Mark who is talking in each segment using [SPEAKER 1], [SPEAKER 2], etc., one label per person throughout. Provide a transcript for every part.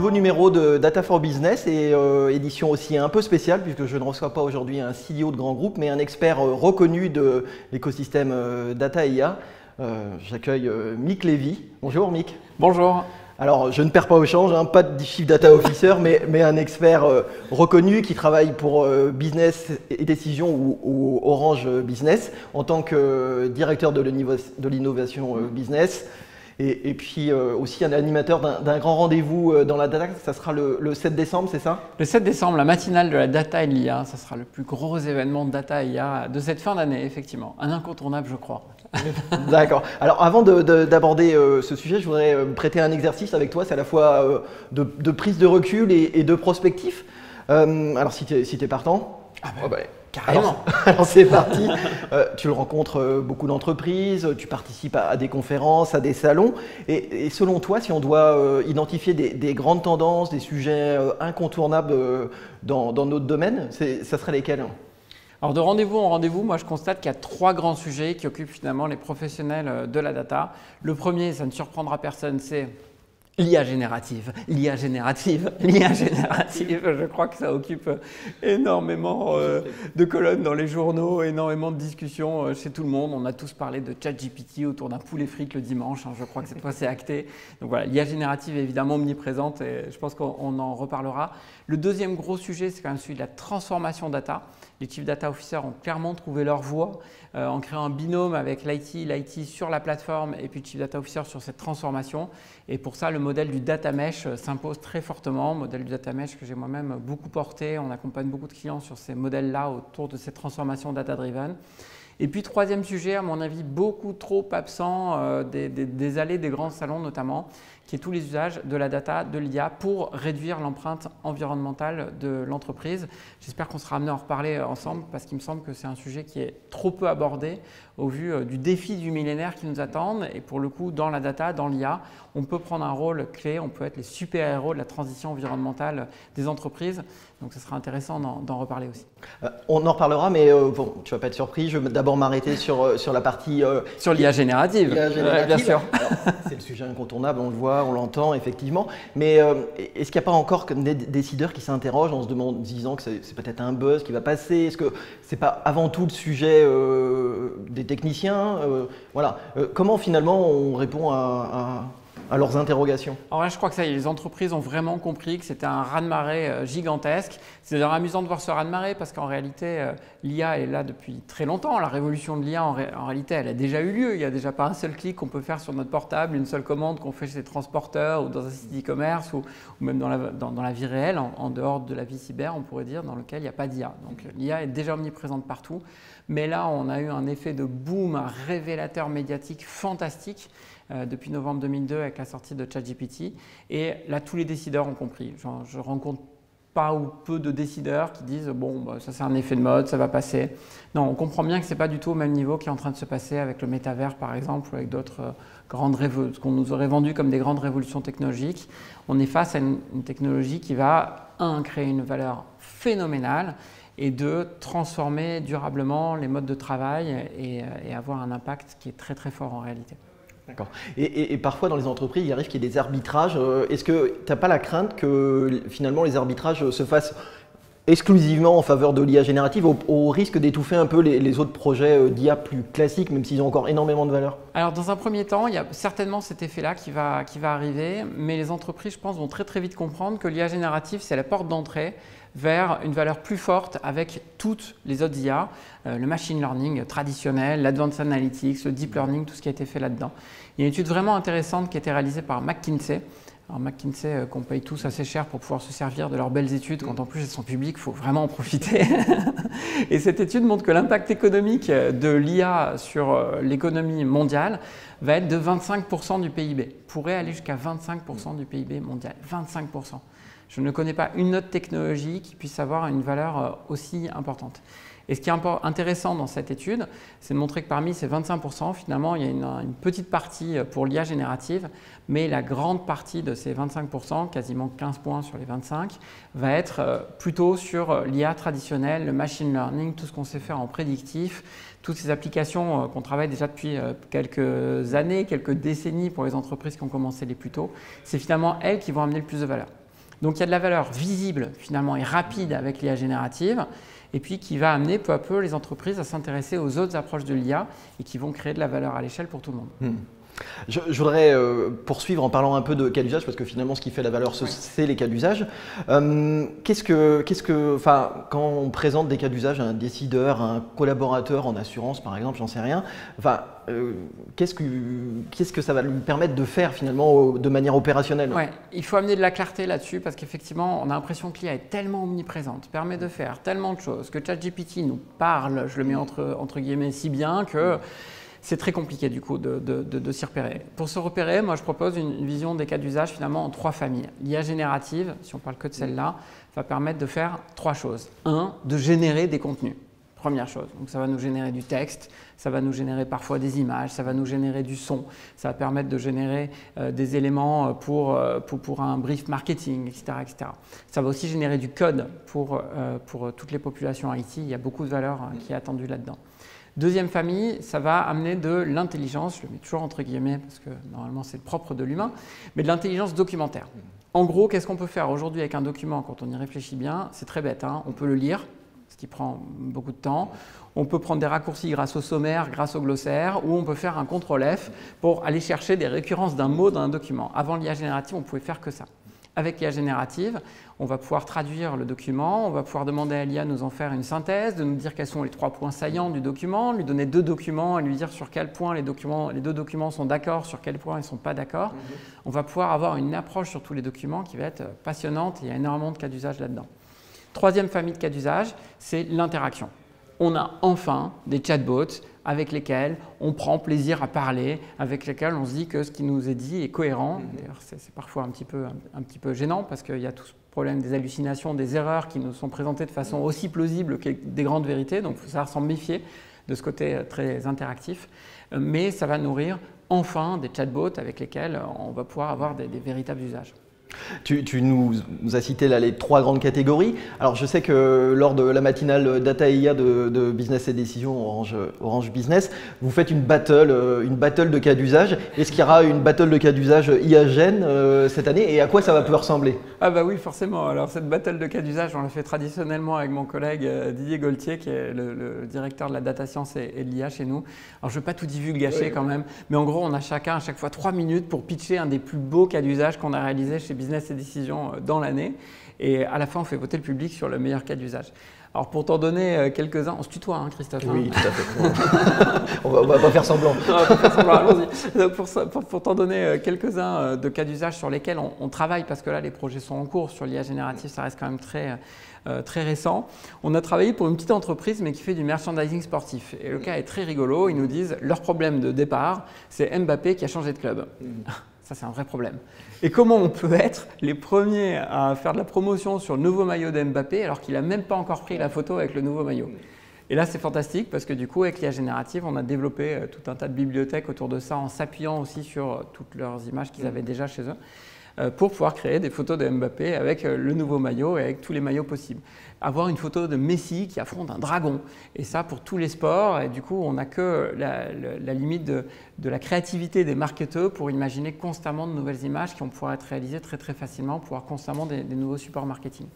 [SPEAKER 1] nouveau numéro de Data for Business et édition aussi un peu spéciale puisque je ne reçois pas aujourd'hui un CEO de grand groupe mais un expert reconnu de l'écosystème Data IA. J'accueille Mick Lévy. Bonjour Mick.
[SPEAKER 2] Bonjour.
[SPEAKER 1] Alors je ne perds pas au change, hein, pas de Chief Data Officer mais un expert reconnu qui travaille pour Business et Décision ou Orange Business en tant que directeur de l'innovation business. Et puis aussi un animateur d'un grand rendez-vous dans la data, ça sera le 7 décembre, c'est ça?
[SPEAKER 2] Le 7 décembre, la matinale de la data et de l'IA, ça sera le plus gros événement de data et IA de cette fin d'année, effectivement. Un incontournable, je crois.
[SPEAKER 1] D'accord. Alors avant d'aborder ce sujet, je voudrais prêter un exercice avec toi, c'est à la fois de prise de recul et de prospectif. Alors si tu es partant.
[SPEAKER 2] Ah ben,
[SPEAKER 1] oh ben,
[SPEAKER 2] carrément.
[SPEAKER 1] Alors c'est parti. Tu rencontres beaucoup d'entreprises, tu participes à des conférences, à des salons. Et selon toi, si on doit identifier des grandes tendances, des sujets incontournables dans notre domaine, ça serait lesquels?
[SPEAKER 2] Alors de rendez-vous en rendez-vous, moi je constate qu'il y a 3 grands sujets qui occupent finalement les professionnels de la data. Le premier, ça ne surprendra personne, c'est l'IA générative, l'IA générative, l'IA générative. Je crois que ça occupe énormément de colonnes dans les journaux, énormément de discussions chez tout le monde. On a tous parlé de ChatGPT autour d'un poulet frites le dimanche. Hein, je crois que cette fois c'est acté. Donc voilà, l'IA générative est évidemment omniprésente et je pense qu'on en reparlera. Le deuxième gros sujet, c'est quand même celui de la transformation data. Les Chief Data Officers ont clairement trouvé leur voie en créant un binôme avec l'IT sur la plateforme et puis le Chief Data Officer sur cette transformation. Et pour ça, le modèle du data mesh s'impose très fortement. Modèle du data mesh que j'ai moi-même beaucoup porté. On accompagne beaucoup de clients sur ces modèles-là autour de cette transformation data-driven. Et puis, troisième sujet, à mon avis, beaucoup trop absent des allées des grands salons notamment, qui est tous les usages de la data, de l'IA pour réduire l'empreinte environnementale de l'entreprise. J'espère qu'on sera amené à en reparler ensemble parce qu'il me semble que c'est un sujet qui est trop peu abordé au vu du défi du millénaire qui nous attend. Et pour le coup, dans la data, dans l'IA, on peut prendre un rôle clé, on peut être les super-héros de la transition environnementale des entreprises. Donc, ce sera intéressant d'en reparler aussi.
[SPEAKER 1] On en reparlera, mais bon, tu ne vas pas être surpris. Je vais d'abord m'arrêter sur la partie…
[SPEAKER 2] sur l'IA générative, bien sûr.
[SPEAKER 1] C'est le sujet incontournable, on le voit, on l'entend effectivement. Mais est-ce qu'il n'y a pas encore des décideurs qui s'interrogent en se disant que c'est peut-être un buzz qui va passer? Est-ce que ce n'est pas avant tout le sujet des techniciens? Voilà. Comment finalement on répond à leurs interrogations?
[SPEAKER 2] Alors là, je crois que ça y est, les entreprises ont vraiment compris que c'était un raz-de-marée gigantesque. C'est d'ailleurs amusant de voir ce raz-de-marée parce qu'en réalité, l'IA est là depuis très longtemps. La révolution de l'IA, en réalité, elle a déjà eu lieu. Il n'y a déjà pas un seul clic qu'on peut faire sur notre portable, une seule commande qu'on fait chez les transporteurs ou dans un site e-commerce ou même dans la vie réelle, en dehors de la vie cyber, on pourrait dire, dans lequel il n'y a pas d'IA. Donc l'IA est déjà omniprésente partout. Mais là, on a eu un effet de boom, un révélateur médiatique fantastique depuis novembre 2002 avec la sortie de ChatGPT. Et là, tous les décideurs ont compris. Je rencontre pas ou peu de décideurs qui disent « bon, bah, ça c'est un effet de mode, ça va passer ». Non, on comprend bien que ce n'est pas du tout au même niveau qui est en train de se passer avec le métavers par exemple, ou avec d'autres ce qu'on nous aurait vendu comme des grandes révolutions technologiques. On est face à une technologie qui va, créer une valeur phénoménale et de transformer durablement les modes de travail et avoir un impact qui est très très fort en réalité.
[SPEAKER 1] D'accord. Et parfois dans les entreprises, il arrive qu'il y ait des arbitrages. Est-ce que tu n'as pas la crainte que finalement les arbitrages se fassent exclusivement en faveur de l'IA générative au risque d'étouffer un peu les autres projets d'IA plus classiques, même s'ils ont encore énormément de valeur?
[SPEAKER 2] Alors dans un premier temps, il y a certainement cet effet-là qui va arriver, mais les entreprises, je pense, vont très très vite comprendre que l'IA générative, c'est la porte d'entrée vers une valeur plus forte avec toutes les autres IA, le machine learning traditionnel, l'advanced analytics, le deep learning, tout ce qui a été fait là-dedans. Il y a une étude vraiment intéressante qui a été réalisée par McKinsey. Alors McKinsey, qu'on paye tous assez cher pour pouvoir se servir de leurs belles études, quand en plus elles sont publiques, il faut vraiment en profiter. Et cette étude montre que l'impact économique de l'IA sur l'économie mondiale va être de 25% du PIB, pourrait aller jusqu'à 25% du PIB mondial, 25%. Je ne connais pas une autre technologie qui puisse avoir une valeur aussi importante. Et ce qui est intéressant dans cette étude, c'est de montrer que parmi ces 25%, finalement, il y a une petite partie pour l'IA générative, mais la grande partie de ces 25%, quasiment 15 points sur les 25, va être plutôt sur l'IA traditionnelle, le machine learning, tout ce qu'on sait faire en prédictif, toutes ces applications qu'on travaille déjà depuis quelques années, quelques décennies pour les entreprises qui ont commencé les plus tôt. C'est finalement elles qui vont amener le plus de valeur. Donc il y a de la valeur visible finalement et rapide avec l'IA générative, et puis qui va amener peu à peu les entreprises à s'intéresser aux autres approches de l'IA et qui vont créer de la valeur à l'échelle pour tout le monde.
[SPEAKER 1] Je voudrais poursuivre en parlant un peu de cas d'usage, parce que finalement ce qui fait la valeur, c'est les cas d'usage. Quand on présente des cas d'usage à un décideur, à un collaborateur en assurance par exemple, j'en sais rien, qu'est-ce que ça va lui permettre de faire finalement de manière opérationnelle?
[SPEAKER 2] Ouais, il faut amener de la clarté là-dessus, parce qu'effectivement on a l'impression que l'IA est tellement omniprésente, permet de faire tellement de choses, que ChatGPT nous parle, je le mets entre guillemets, si bien que c'est très compliqué du coup de s'y repérer. Pour se repérer, moi je propose une vision des cas d'usage finalement en 3 familles. L'IA générative, si on parle que de celle-là, va permettre de faire 3 choses. 1, de générer des contenus. Première chose, donc ça va nous générer du texte, ça va nous générer parfois des images, ça va nous générer du son, ça va permettre de générer des éléments pour un brief marketing, etc., etc. Ça va aussi générer du code pour toutes les populations IT, il y a beaucoup de valeur qui est attendue là-dedans. Deuxième famille, ça va amener de l'intelligence, je le mets toujours entre guillemets parce que normalement c'est le propre de l'humain, mais de l'intelligence documentaire. En gros, qu'est-ce qu'on peut faire aujourd'hui avec un document quand on y réfléchit bien? C'est très bête, hein, on peut le lire, ce qui prend beaucoup de temps. On peut prendre des raccourcis grâce au sommaire, grâce au glossaire, ou on peut faire un CTRL-F pour aller chercher des récurrences d'un mot dans un document. Avant l'IA générative, on ne pouvait faire que ça. Avec l'IA générative, on va pouvoir traduire le document, on va pouvoir demander à l'IA de nous en faire une synthèse, de nous dire quels sont les 3 points saillants du document, lui donner 2 documents et lui dire sur quel point les 2 documents sont d'accord, sur quel point ils ne sont pas d'accord. On va pouvoir avoir une approche sur tous les documents qui va être passionnante, et il y a énormément de cas d'usage là-dedans. Troisième famille de cas d'usage, c'est l'interaction. On a enfin des chatbots avec lesquels on prend plaisir à parler, avec lesquels on se dit que ce qui nous est dit est cohérent. D'ailleurs, c'est parfois un petit peu gênant parce qu'il y a tout ce problème des hallucinations, des erreurs qui nous sont présentées de façon aussi plausible que des grandes vérités. Donc, il faut savoir s'en méfier de ce côté très interactif. Mais ça va nourrir enfin des chatbots avec lesquels on va pouvoir avoir des véritables usages.
[SPEAKER 1] Tu nous as cité là les 3 grandes catégories. Alors je sais que lors de la matinale Data IA de Business et Décision Orange Business, vous faites une battle de cas d'usage. Est-ce qu'il y aura une battle de cas d'usage IA Gen cette année, et à quoi ça va pouvoir ressembler?
[SPEAKER 2] Ah bah oui, forcément. Alors cette battle de cas d'usage, on l'a fait traditionnellement avec mon collègue Didier Gaultier, qui est le directeur de la data science et de l'IA chez nous. Alors je ne vais pas tout divulgacher quand même, mais en gros on a chacun à chaque fois 3 minutes pour pitcher un des plus beaux cas d'usage qu'on a réalisé chez Business et Décision dans l'année, et à la fin on fait voter le public sur le meilleur cas d'usage. Alors pour t'en donner quelques-uns, on se tutoie hein, Christophe?
[SPEAKER 1] Oui, tout à fait. on va pas faire semblant.
[SPEAKER 2] Non, on va pas faire semblant, allons-y. Pour t'en donner quelques-uns de cas d'usage sur lesquels on travaille, parce que là les projets sont en cours sur l'IA générative, ça reste quand même très récent. On a travaillé pour une petite entreprise mais qui fait du merchandising sportif, et le cas est très rigolo. Ils nous disent leur problème de départ, c'est Mbappé qui a changé de club. Ça, c'est un vrai problème. Et comment on peut être les premiers à faire de la promotion sur le nouveau maillot d'Mbappé alors qu'il n'a même pas encore pris la photo avec le nouveau maillot? Et là, c'est fantastique parce que du coup, avec l'IA générative, on a développé tout un tas de bibliothèques autour de ça en s'appuyant aussi sur toutes leurs images qu'ils avaient déjà chez eux pour pouvoir créer des photos de Mbappé avec le nouveau maillot et avec tous les maillots possibles. Avoir une photo de Messi qui affronte un dragon, et ça pour tous les sports, et du coup on n'a que la limite de la créativité des marketeurs pour imaginer constamment de nouvelles images qui vont pouvoir être réalisées très facilement pour avoir constamment des nouveaux supports marketing.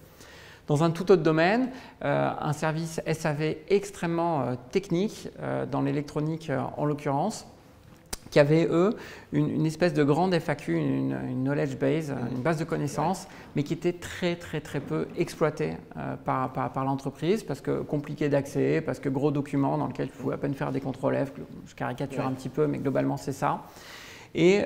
[SPEAKER 2] Dans un tout autre domaine, un service SAV extrêmement technique, dans l'électronique en l'occurrence, qui avaient, eux, une espèce de grande FAQ, une knowledge base, une base de connaissances, mais qui était très peu exploitée par l'entreprise, parce que compliqué d'accès, parce que gros documents dans lesquels il faut à peine faire des contrôles-F, je caricature un petit peu, mais globalement c'est ça. Et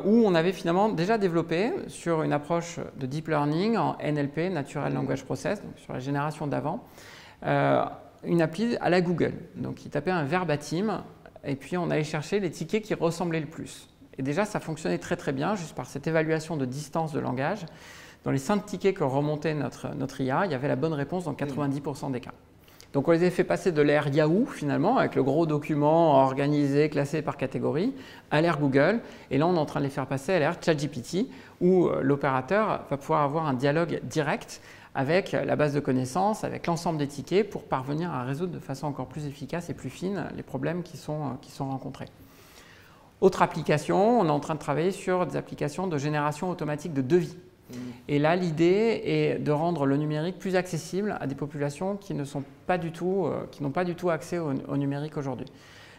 [SPEAKER 2] où on avait finalement déjà développé sur une approche de deep learning en NLP, Natural Language Process, donc sur la génération d'avant, une appli à la Google. Donc il tapait un verbatim, et puis on allait chercher les tickets qui ressemblaient le plus. Et déjà, ça fonctionnait très bien, juste par cette évaluation de distance de langage. Dans les 5 tickets que remontait notre IA, il y avait la bonne réponse dans 90% des cas. Donc on les a fait passer de l'ère Yahoo, finalement, avec le gros document organisé, classé par catégorie, à l'ère Google. Et là, on est en train de les faire passer à l'ère ChatGPT, où l'opérateur va pouvoir avoir un dialogue direct avec la base de connaissances, avec l'ensemble des tickets, pour parvenir à résoudre de façon encore plus efficace et plus fine les problèmes qui sont rencontrés. Autre application, on est en train de travailler sur des applications de génération automatique de devis. Et là, l'idée est de rendre le numérique plus accessible à des populations qui n'ont pas du tout accès au numérique aujourd'hui.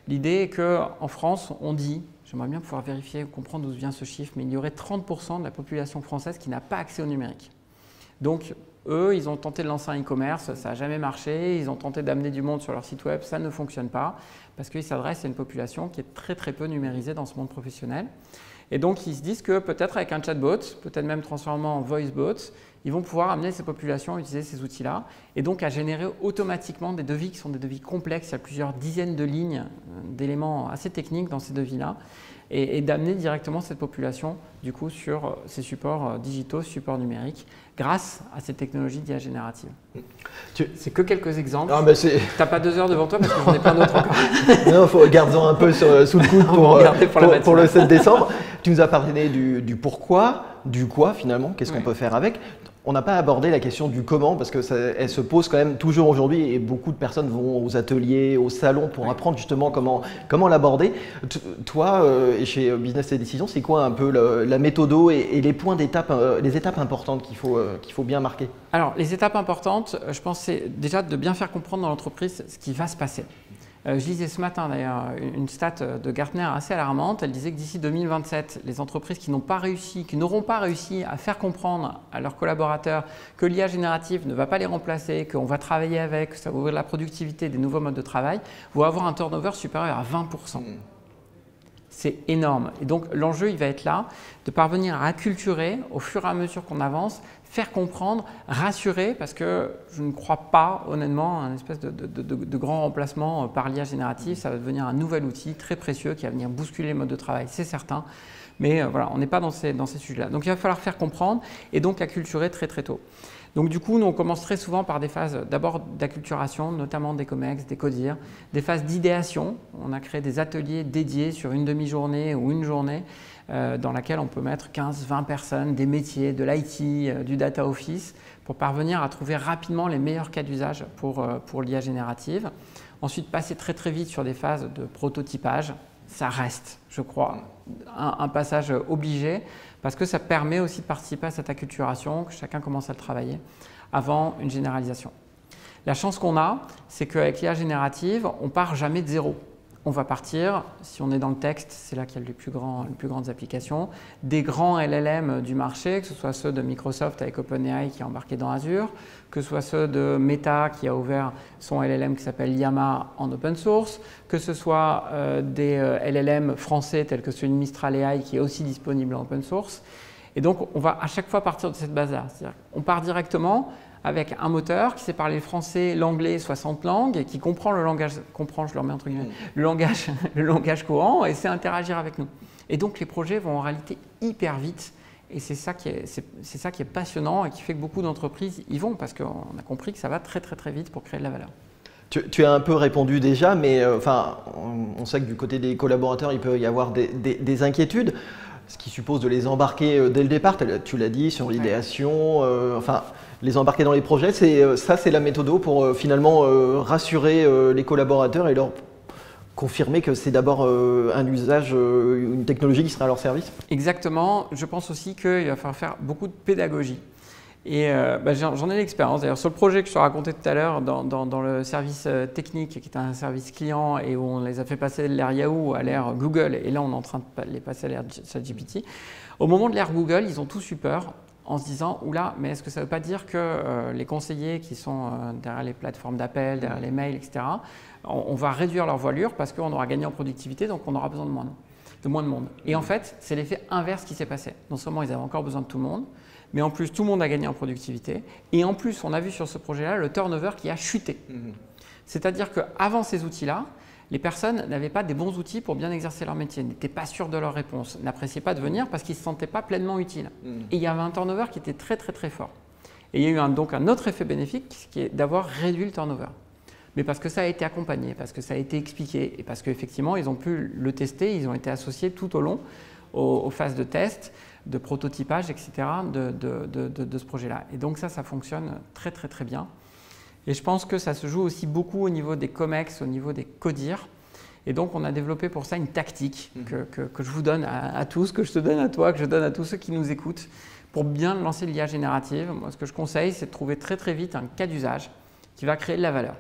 [SPEAKER 2] L'idée est qu'en France, on dit, j'aimerais bien pouvoir vérifier, comprendre d'où vient ce chiffre, mais il y aurait 30% de la population française qui n'a pas accès au numérique. Donc, eux, ils ont tenté de lancer un e-commerce, ça n'a jamais marché, ils ont tenté d'amener du monde sur leur site web, ça ne fonctionne pas, parce qu'ils s'adressent à une population qui est très très peu numérisée dans ce monde professionnel. Et donc, ils se disent que peut-être avec un chatbot, peut-être même transformé en voicebot, ils vont pouvoir amener ces populations à utiliser ces outils-là et donc à générer automatiquement des devis qui sont des devis complexes. Il y a plusieurs dizaines de lignes d'éléments assez techniques dans ces devis-là et d'amener directement cette population du coup sur ces supports digitaux, supports numériques, grâce à ces technologies d'IA générative. C'est que quelques exemples. Tu n'as pas 2 heures devant toi parce que j'en ai plein d'autres encore.
[SPEAKER 1] Non, garde-en un peu sous le coude pour le 7 décembre. Tu nous as parlé du pourquoi, du quoi finalement, qu'est-ce qu'on peut faire avec. On n'a pas abordé la question du comment parce qu'elle se pose quand même toujours aujourd'hui et beaucoup de personnes vont aux ateliers, aux salons pour apprendre justement comment l'aborder. Toi, chez Business et Décision, c'est quoi un peu la méthodo et les points d'étape, les étapes importantes qu'il faut bien marquer? Alors,
[SPEAKER 2] les étapes importantes, je pense, c'est déjà de bien faire comprendre dans l'entreprise ce qui va se passer. Je lisais ce matin d'ailleurs une stat de Gartner assez alarmante. Elle disait que d'ici 2027, les entreprises qui n'auront pas réussi à faire comprendre à leurs collaborateurs que l'IA générative ne va pas les remplacer, qu'on va travailler avec, que ça va ouvrir la productivité, des nouveaux modes de travail, vont avoir un turnover supérieur à 20%. C'est énorme. Et donc l'enjeu, il va être là, de parvenir à acculturer au fur et à mesure qu'on avance, faire comprendre, rassurer, parce que je ne crois pas honnêtement à un espèce de grand remplacement par l'IA générative. Ça va devenir un nouvel outil très précieux qui va venir bousculer les modes de travail, c'est certain. Mais voilà, on n'est pas dans ces sujets-là. Donc il va falloir faire comprendre et donc acculturer très très tôt. Donc du coup, nous on commence très souvent par des phases d'abord d'acculturation, notamment des COMEX, des CODIR, des phases d'idéation. On a créé des ateliers dédiés sur une demi-journée ou une journée dans laquelle on peut mettre 15-20 personnes, des métiers, de l'IT, du data office, pour parvenir à trouver rapidement les meilleurs cas d'usage pour l'IA générative. Ensuite, passer très très vite sur des phases de prototypage. Ça reste, je crois, un passage obligé parce que ça permet aussi de participer à cette acculturation, que chacun commence à le travailler avant une généralisation. La chance qu'on a, c'est qu'avec l'IA générative, on ne part jamais de zéro. On va partir, si on est dans le texte, c'est là qu'il y a les plus grandes applications, des grands LLM du marché, que ce soit ceux de Microsoft avec OpenAI qui est embarqué dans Azure, que ce soit ceux de Meta qui a ouvert son LLM qui s'appelle Llama en open source, que ce soit des LLM français tels que celui de Mistral AI qui est aussi disponible en open source. Et donc, on va à chaque fois partir de cette base-là. On part directement avec un moteur qui sait parler le français, l'anglais, 60 langues, et qui comprend le langage, je le remets entre guillemets, le langage courant, et sait interagir avec nous. Et donc les projets vont en réalité hyper vite, et c'est ça qui est passionnant et qui fait que beaucoup d'entreprises y vont, parce qu'on a compris que ça va très très très vite pour créer de la valeur.
[SPEAKER 1] Tu as un peu répondu déjà, mais on sait que du côté des collaborateurs, il peut y avoir des inquiétudes, ce qui suppose de les embarquer dès le départ, tu l'as dit, sur l'idéation, les embarquer dans les projets, c'est la méthode pour finalement rassurer les collaborateurs et leur confirmer que c'est d'abord un usage, une technologie qui sera à leur service.
[SPEAKER 2] Exactement. Je pense aussi qu'il va falloir faire beaucoup de pédagogie. Et j'en ai l'expérience. D'ailleurs, sur le projet que je te racontais tout à l'heure, dans le service technique, qui est un service client et où on les a fait passer de l'ère Yahoo à l'ère Google, et là on est en train de les passer à l'ère ChatGPT. Au moment de l'ère Google, ils ont tous eu peur en se disant « Oula, mais est-ce que ça ne veut pas dire que les conseillers qui sont derrière les plateformes d'appel, derrière les mails, etc., on va réduire leur voilure parce qu'on aura gagné en productivité, donc on aura besoin de moins de monde. » Et en fait, c'est l'effet inverse qui s'est passé. Non seulement ils avaient encore besoin de tout le monde, mais en plus, tout le monde a gagné en productivité. Et en plus, on a vu sur ce projet-là le turnover qui a chuté. C'est-à-dire qu'avant ces outils-là, les personnes n'avaient pas des bons outils pour bien exercer leur métier, n'étaient pas sûres de leur réponse, n'appréciaient pas de venir parce qu'ils ne se sentaient pas pleinement utiles. Et il y avait un turnover qui était très très très fort. Et il y a eu donc un autre effet bénéfique qui est d'avoir réduit le turnover. Mais parce que ça a été accompagné, parce que ça a été expliqué et parce qu'effectivement, ils ont pu le tester, ils ont été associés tout au long aux phases de test, de prototypage, etc. de ce projet-là. Et donc ça fonctionne très très très bien. Et je pense que ça se joue aussi beaucoup au niveau des COMEX, au niveau des CODIR. Et donc on a développé pour ça une tactique que je vous donne à tous, que je te donne à toi, que je donne à tous ceux qui nous écoutent, Pour bien lancer l'IA générative, moi, ce que je conseille, c'est de trouver très très vite un cas d'usage qui va créer de la valeur.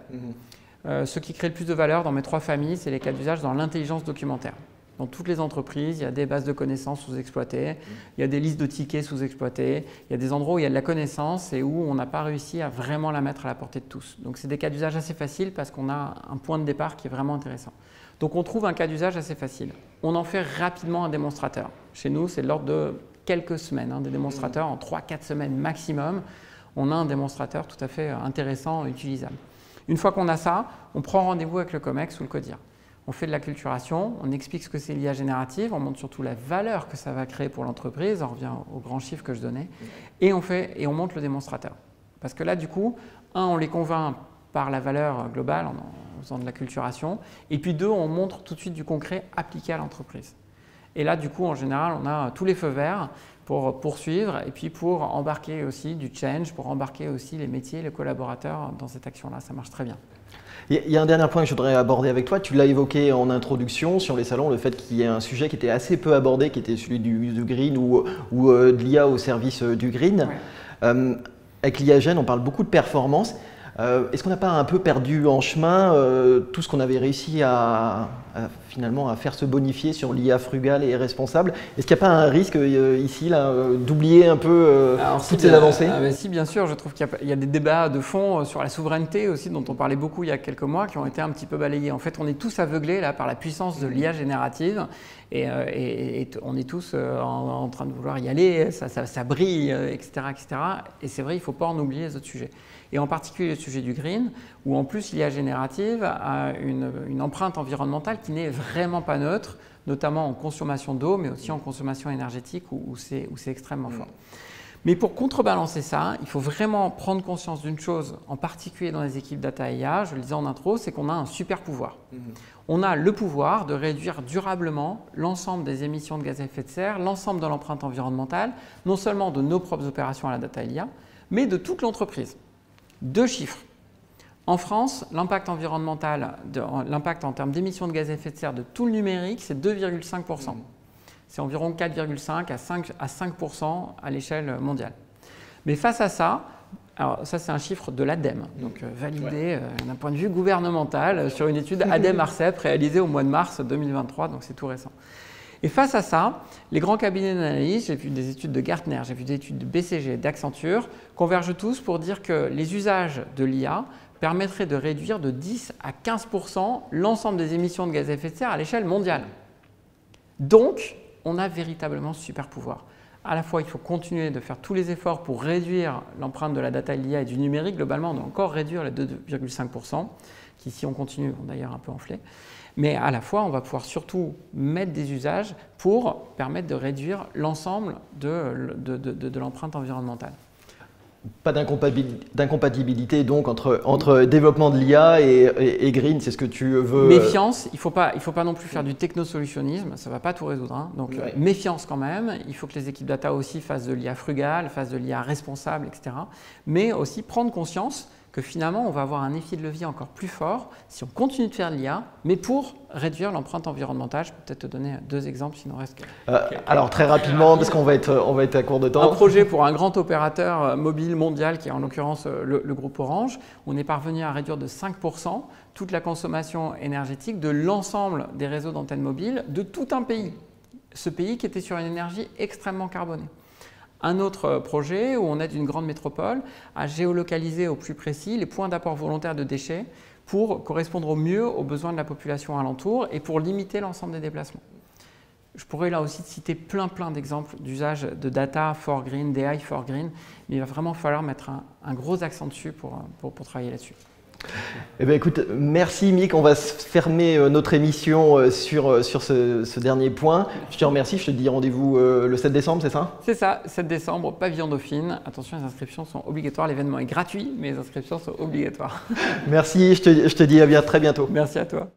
[SPEAKER 2] Ce qui crée le plus de valeur dans mes 3 familles, c'est les cas d'usage dans l'intelligence documentaire. Dans toutes les entreprises, il y a des bases de connaissances sous-exploitées, il y a des listes de tickets sous-exploitées, il y a des endroits où il y a de la connaissance et où on n'a pas réussi à vraiment la mettre à la portée de tous. Donc c'est des cas d'usage assez faciles parce qu'on a un point de départ qui est vraiment intéressant. Donc on trouve un cas d'usage assez facile. On en fait rapidement un démonstrateur. Chez nous, c'est de l'ordre de quelques semaines, des démonstrateurs en 3-4 semaines maximum. On a un démonstrateur tout à fait intéressant et utilisable. Une fois qu'on a ça, on prend rendez-vous avec le COMEX ou le CODIR. On fait de la culturation, on explique ce que c'est l'IA générative, on montre surtout la valeur que ça va créer pour l'entreprise, on revient aux grands chiffres que je donnais, et on monte le démonstrateur. Parce que là, du coup, on les convainc par la valeur globale en faisant de la culturation, et puis 2, on montre tout de suite du concret appliqué à l'entreprise. Et là, du coup, en général, on a tous les feux verts pour poursuivre et puis pour embarquer aussi du change, pour embarquer aussi les métiers, les collaborateurs dans cette action-là. Ça marche très bien.
[SPEAKER 1] Il y a un dernier point que je voudrais aborder avec toi. Tu l'as évoqué en introduction sur les salons, le fait qu'il y ait un sujet qui était assez peu abordé, qui était celui du green ou de l'IA au service du green. Ouais. Avec l'IA Gen, on parle beaucoup de performance. Est-ce qu'on n'a pas un peu perdu en chemin tout ce qu'on avait réussi finalement à faire se bonifier sur l'IA frugale et responsable? Est-ce qu'il n'y a pas un risque ici d'oublier un peu toutes ces avancées?
[SPEAKER 2] Si, bien sûr, je trouve qu'il y a des débats de fond sur la souveraineté aussi dont on parlait beaucoup il y a quelques mois qui ont été un petit peu balayés. En fait, on est tous aveuglés là, par la puissance de l'IA générative et on est tous en train de vouloir y aller, ça brille, etc., etc. Et c'est vrai, il ne faut pas en oublier les autres sujets. Et en particulier le sujet du green, où en plus l'IA générative a une empreinte environnementale qui n'est vraiment pas neutre, notamment en consommation d'eau, mais aussi en consommation énergétique, où c'est extrêmement fort. Mais pour contrebalancer ça, il faut vraiment prendre conscience d'une chose, en particulier dans les équipes data IA, je le disais en intro, c'est qu'on a un super pouvoir. On a le pouvoir de réduire durablement l'ensemble des émissions de gaz à effet de serre, l'ensemble de l'empreinte environnementale, non seulement de nos propres opérations à la data IA, mais de toute l'entreprise. 2 chiffres. En France, l'impact environnemental, l'impact en termes d'émissions de gaz à effet de serre de tout le numérique, c'est 2,5%. C'est environ 4,5 à 5% à l'échelle mondiale. Mais face à ça, alors ça c'est un chiffre de l'ADEME, donc validé d'un point de vue gouvernemental sur une étude ADEME-ARCEP réalisée au mois de mars 2023, donc c'est tout récent. Et face à ça, les grands cabinets d'analyse, j'ai vu des études de Gartner, j'ai vu des études de BCG, d'Accenture, convergent tous pour dire que les usages de l'IA permettraient de réduire de 10 à 15% l'ensemble des émissions de gaz à effet de serre à l'échelle mondiale. Donc, on a véritablement ce super pouvoir. À la fois, il faut continuer de faire tous les efforts pour réduire l'empreinte de la data l'IA et du numérique. Globalement, on doit encore réduire les 2,5%, qui, si on continue, vont d'ailleurs un peu enfler. Mais à la fois, on va pouvoir surtout mettre des usages pour permettre de réduire l'ensemble de l'empreinte environnementale.
[SPEAKER 1] Pas d'incompatibilité donc entre développement de l'IA et green, c'est ce que tu veux…
[SPEAKER 2] Méfiance, il faut pas non plus faire du technosolutionnisme, ça ne va pas tout résoudre. Donc méfiance quand même, il faut que les équipes data aussi fassent de l'IA frugale, fassent de l'IA responsable, etc. Mais aussi prendre conscience que finalement, on va avoir un effet de levier encore plus fort si on continue de faire de l'IA, mais pour réduire l'empreinte environnementale. Je peux peut-être te donner 2 exemples, s'il en reste quelques.
[SPEAKER 1] Alors très rapidement, parce qu'on va être à court de temps.
[SPEAKER 2] Un projet pour un grand opérateur mobile mondial, qui est en l'occurrence le groupe Orange. On est parvenu à réduire de 5% toute la consommation énergétique de l'ensemble des réseaux d'antennes mobiles de tout un pays. Ce pays qui était sur une énergie extrêmement carbonée. Un autre projet où on aide une grande métropole à géolocaliser au plus précis les points d'apport volontaire de déchets pour correspondre au mieux aux besoins de la population alentour et pour limiter l'ensemble des déplacements. Je pourrais là aussi citer plein d'exemples d'usage de data for green, d'AI for green, mais il va vraiment falloir mettre un gros accent dessus pour travailler là-dessus.
[SPEAKER 1] Eh bien, écoute, merci Mick, on va fermer notre émission sur ce dernier point. Je te remercie, je te dis rendez-vous le 7 décembre, c'est ça?
[SPEAKER 2] C'est ça, 7 décembre, Pavillon Dauphine. Attention, les inscriptions sont obligatoires, l'événement est gratuit, mais les inscriptions sont obligatoires.
[SPEAKER 1] Merci, je te dis à très bientôt.
[SPEAKER 2] Merci à toi.